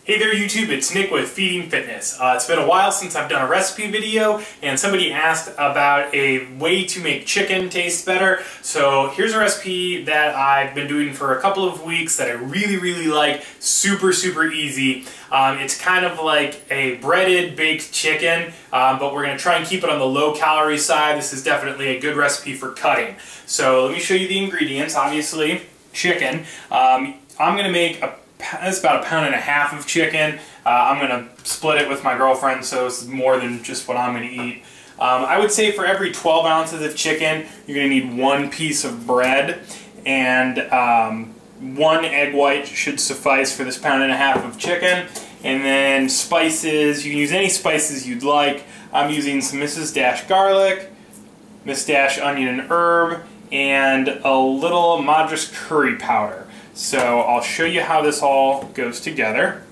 Hey there YouTube, it's Nick with Feeding Fitness. It's been a while since I've done a recipe video, and somebody asked about a way to make chicken taste better. So here's a recipe that I've been doing for a couple of weeks that I really like. Super easy. It's kind of like a breaded baked chicken, but we're going to try and keep it on the low calorie side. This is definitely a good recipe for cutting. So let me show you the ingredients. Obviously, chicken. I'm going to make it's about 1.5 pounds of chicken. I'm going to split it with my girlfriend, so it's more than just what I'm going to eat. I would say for every 12 ounces of chicken, you're going to need 1 piece of bread, and 1 egg white should suffice for this 1.5 pounds of chicken. And then spices, you can use any spices you'd like. I'm using some Mrs. Dash garlic, Miss Dash onion and herb, and a little Madras curry powder. So I'll show you how this all goes together.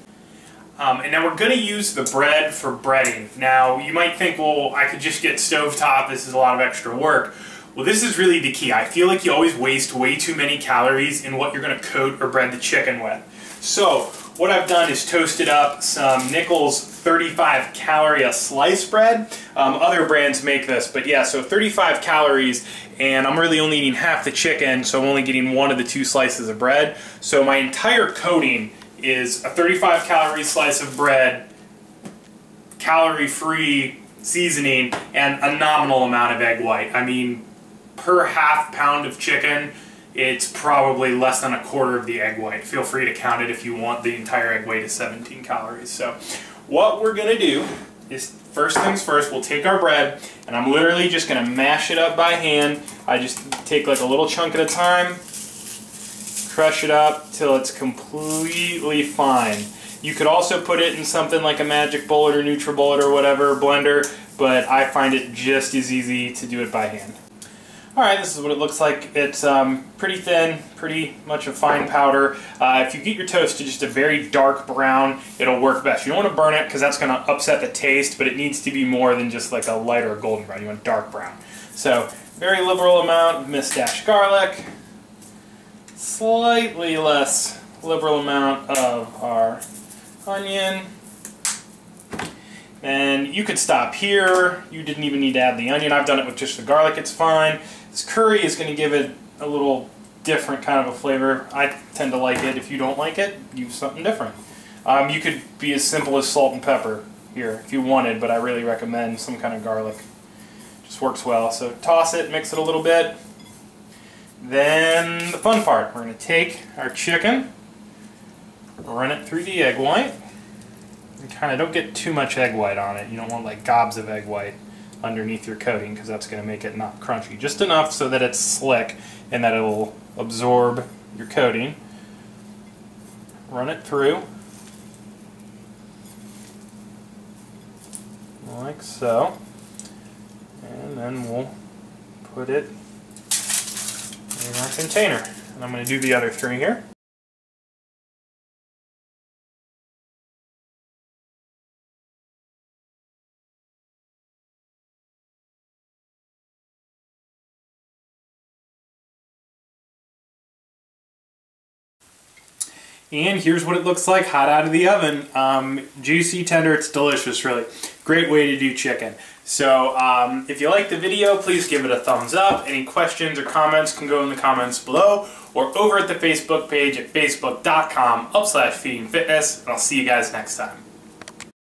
And now we're going to use the bread for breading. Now you might think, well, I could just get stovetop, this is a lot of extra work. Well, this is really the key. I feel like you always waste way too many calories in what you're going to coat or bread the chicken with. So what I've done is toasted up some Nichols 35 calorie a slice bread. Other brands make this, but yeah, so 35 calories, and I'm really only eating half the chicken, so I'm only getting 1 of the 2 slices of bread. So my entire coating is a 35 calorie slice of bread, calorie-free seasoning, and a nominal amount of egg white. I mean, per half pound of chicken, it's probably less than 1/4 of the egg white. Feel free to count it if you want. The entire egg white is 17 calories. So what we're going to do is, first things first, we'll take our bread, and I'm literally just going to mash it up by hand. I just take like a little chunk at a time, crush it up till it's completely fine. You could also put it in something like a Magic Bullet or NutriBullet or whatever blender, but I find it just as easy to do it by hand. Alright, this is what it looks like. It's pretty thin, pretty much a fine powder. If you get your toast to just a very dark brown, it'll work best. You don't want to burn it because that's going to upset the taste, but it needs to be more than just like a light or a golden brown. You want dark brown. So, very liberal amount of Miss Dash garlic, slightly less liberal amount of our onion. And you could stop here. You didn't even need to add the onion. I've done it with just the garlic, it's fine. This curry is going to give it a little different kind of a flavor. I tend to like it. If you don't like it, use something different. You could be as simple as salt and pepper here if you wanted, but I really recommend some kind of garlic. Just works well. So toss it, mix it a little bit. Then the fun part. We're going to take our chicken, run it through the egg white. And kind of don't get too much egg white on it. You don't want like gobs of egg white underneath your coating because that's going to make it not crunchy. Just enough so that it's slick and that it'll absorb your coating. Run it through like so, and then we'll put it in our container. And I'm going to do the other 3 here. And here's what it looks like hot out of the oven. Juicy, tender, it's delicious, really. Great way to do chicken. So if you like the video, please give it a thumbs up. Any questions or comments can go in the comments below, or over at the Facebook page at facebook.com/feedingfitness. And I'll see you guys next time.